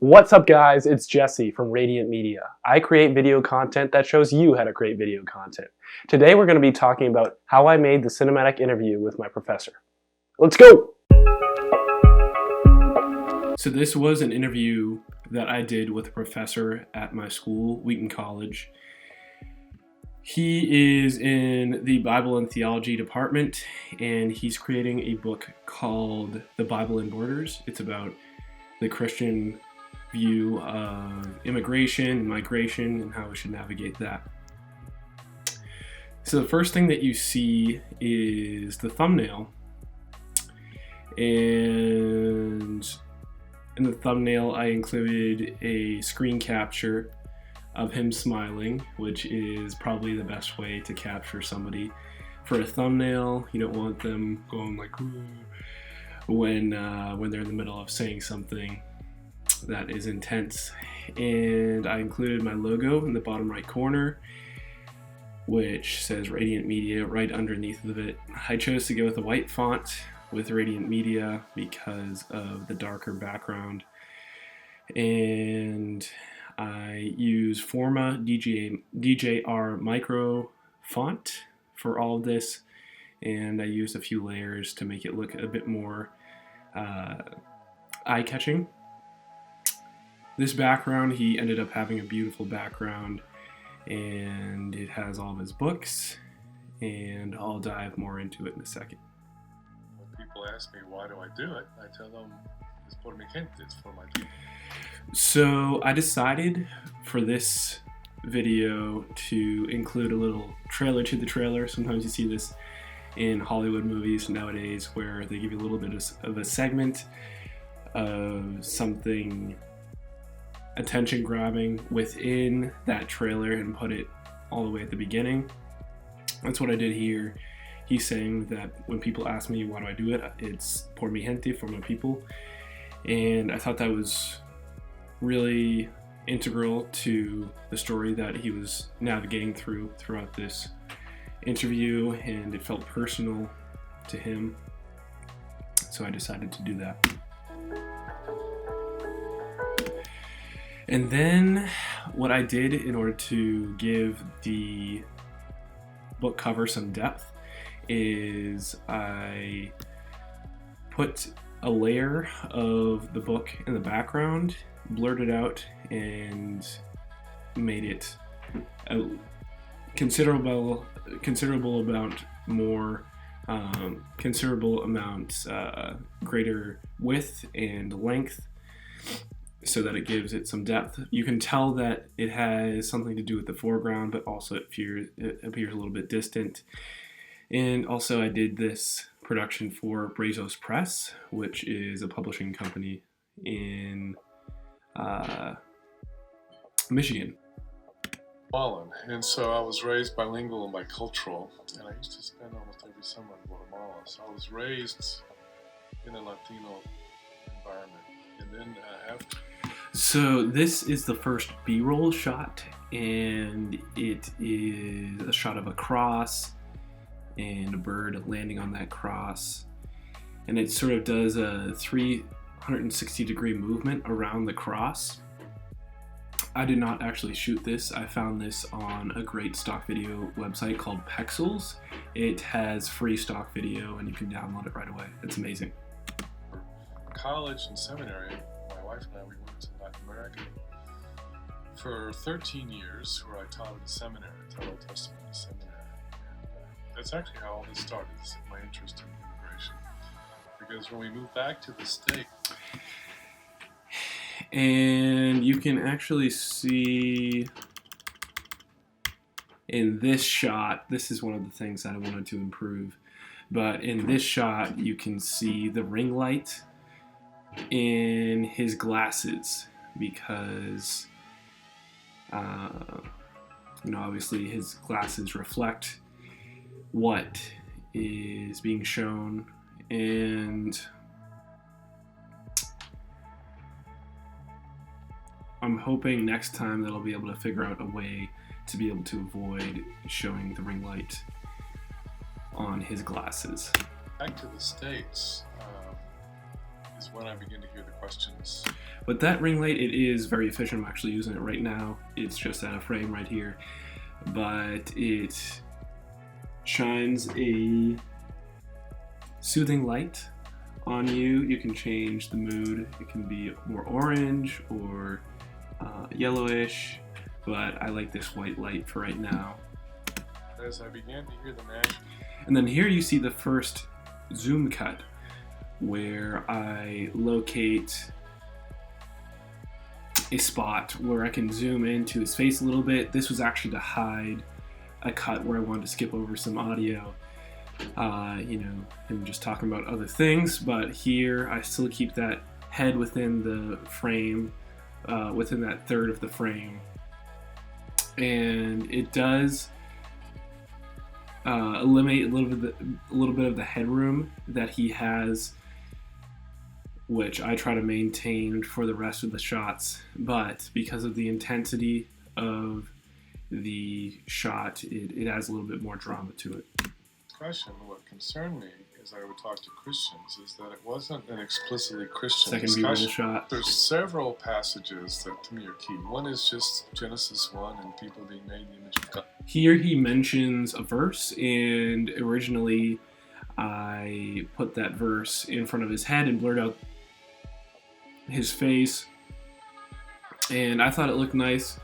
What's up, guys? It's Jesse from Radiant Media. I create video content that shows you how to create video content. Today we're going to be talking about how I made the cinematic interview with my professor. Let's go! So this was an interview that I did with a professor at my school, Wheaton College. He is in the Bible and Theology department, and he's creating a book called The Bible and Borders. It's about the Christian view of immigration and migration and how we should navigate that. So the first thing that you see is the thumbnail, and in the thumbnail I included a screen capture of him smiling, which is probably the best way to capture somebody. For a thumbnail, you don't want them going like when they're in the middle of saying something that is intense. And I included my logo in the bottom right corner, which says Radiant Media right underneath of it. I chose to go with a white font with Radiant Media because of the darker background, and I use Forma DJR micro font for all of this, and I used a few layers to make it look a bit more eye-catching. This background, he ended up having a beautiful background, and it has all of his books, and I'll dive more into it in a second. When people ask me why do I do it, I tell them it's por mi gente, it's for my people. So I decided for this video to include a little trailer to the trailer. Sometimes you see this in Hollywood movies nowadays where they give you a little bit of a segment of something attention grabbing within that trailer and put it all the way at the beginning. That's what I did here. He's saying that when people ask me why do I do it, it's por mi gente, for my people. And I thought that was really integral to the story that he was navigating throughout this interview, and it felt personal to him, so I decided to do that. And then what I did in order to give the book cover some depth is I put a layer of the book in the background, blurred it out, and made it a considerable amount greater width and length, so that it gives it some depth. You can tell that it has something to do with the foreground, but also it appears a little bit distant. And also I did this production for BRoll Press, which is a publishing company in Michigan. And so I was raised bilingual and bicultural, and I used to spend almost every summer in Guatemala. So I was raised in a Latino environment. And then after... So this is the first B-roll shot, and it is a shot of a cross and a bird landing on that cross. And it sort of does a 360-degree movement around the cross. I did not actually shoot this. I found this on a great stock video website called Pexels. It has free stock video and you can download it right away. It's amazing. College and seminary, my wife and I, we went to Latin America for 13 years, where I taught at a seminary, taught Old Testament at a seminary. And that's actually how all this started, my interest in immigration. Because when we moved back to the States, and you can actually see in this shot, this is one of the things that I wanted to improve, but in this shot you can see the ring light in his glasses, because obviously his glasses reflect what is being shown, and I'm hoping next time that I'll be able to figure out a way to be able to avoid showing the ring light on his glasses. Back to the States, is when I begin to hear the questions. But that ring light, it is very efficient. I'm actually using it right now. It's just out of frame right here. But it shines a soothing light on you. You can change the mood. It can be more orange or yellowish, but I like this white light for right now. As I began to hear the national... And then here you see the first zoom cut where I locate a spot where I can zoom into his face a little bit. This was actually to hide a cut where I wanted to skip over some audio. Him just talking about other things, but here I still keep that head within the frame, within that third of the frame. And it does eliminate a little bit of the headroom that he has, which I try to maintain for the rest of the shots. But because of the intensity of the shot, it adds a little bit more drama to it. Question, what concerned me as I would talk to Christians is that it wasn't an explicitly Christian Second discussion. BRoll shot. There's several passages that to me are key. One is just Genesis 1 and people being made in the image of God. Here he mentions a verse, and originally I put that verse in front of his head and blurred out his face, and I thought it looked nice,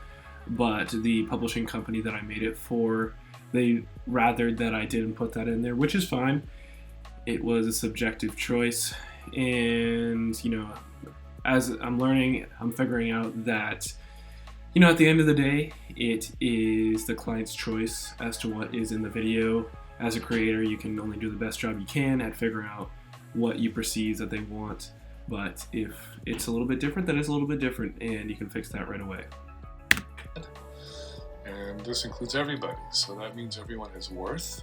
but the publishing company that I made it for, they rathered that I didn't put that in there, which is fine. It was a subjective choice, and as I'm learning, I'm figuring out that at the end of the day, it is the client's choice as to what is in the video. As a creator, you can only do the best job you can at figuring out what you perceive that they want. But if it's a little bit different, then it's a little bit different, and you can fix that right away. And this includes everybody, so that means everyone has worth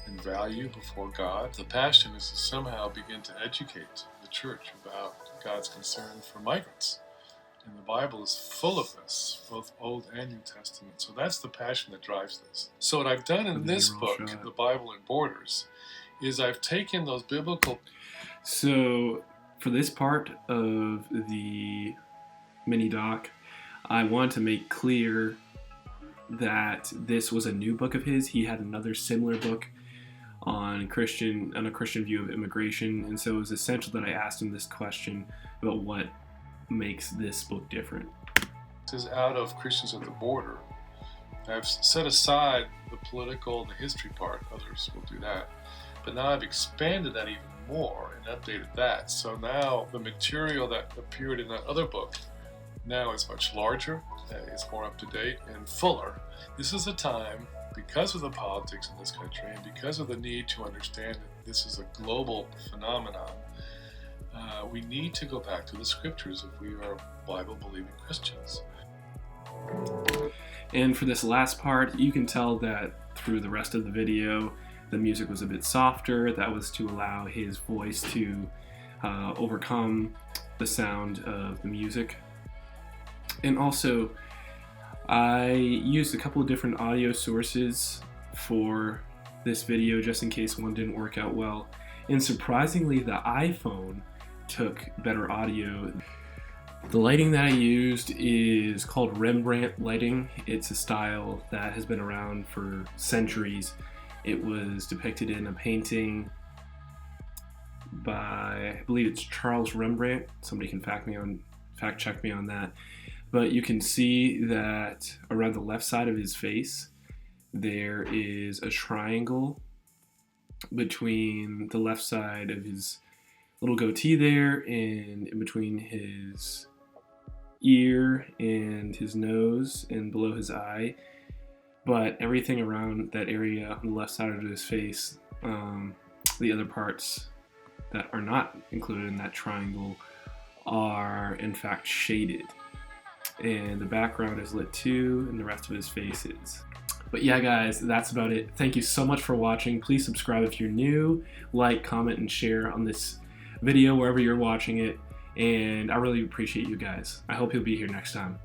and value before God. The passion is to somehow begin to educate the church about God's concern for migrants. And the Bible is full of this, both Old and New Testament. So that's the passion that drives this. So what I've done in this book, The Bible in Borders, is I've taken those biblical... So for this part of the mini doc, I want to make clear that this was a new book of his. He had another similar book on a Christian view of immigration, and so it was essential that I asked him this question about what makes this book different. This is out of Christians at the Border. I've set aside the political and the history part. Others will do that. But now I've expanded that even more and updated that. So now the material that appeared in that other book now is much larger, it's more up to date and fuller. This is a time, because of the politics in this country and because of the need to understand that this is a global phenomenon, we need to go back to the scriptures if we are Bible-believing Christians. And for this last part, you can tell that through the rest of the video, the music was a bit softer. That was to allow his voice to overcome the sound of the music. And also, I used a couple of different audio sources for this video just in case one didn't work out well. And surprisingly, the iPhone took better audio. The lighting that I used is called Rembrandt lighting. It's a style that has been around for centuries. It was depicted in a painting by, I believe it's Charles Rembrandt. Somebody can fact check me on that. But you can see that around the left side of his face, there is a triangle between the left side of his little goatee there and in between his ear and his nose and below his eye. But everything around that area on the left side of his face, the other parts that are not included in that triangle are in fact shaded. And the background is lit too, and the rest of his face is. But yeah, guys, that's about it. Thank you so much for watching. Please subscribe if you're new. Like, comment, and share on this video wherever you're watching it. And I really appreciate you guys. I hope you'll be here next time.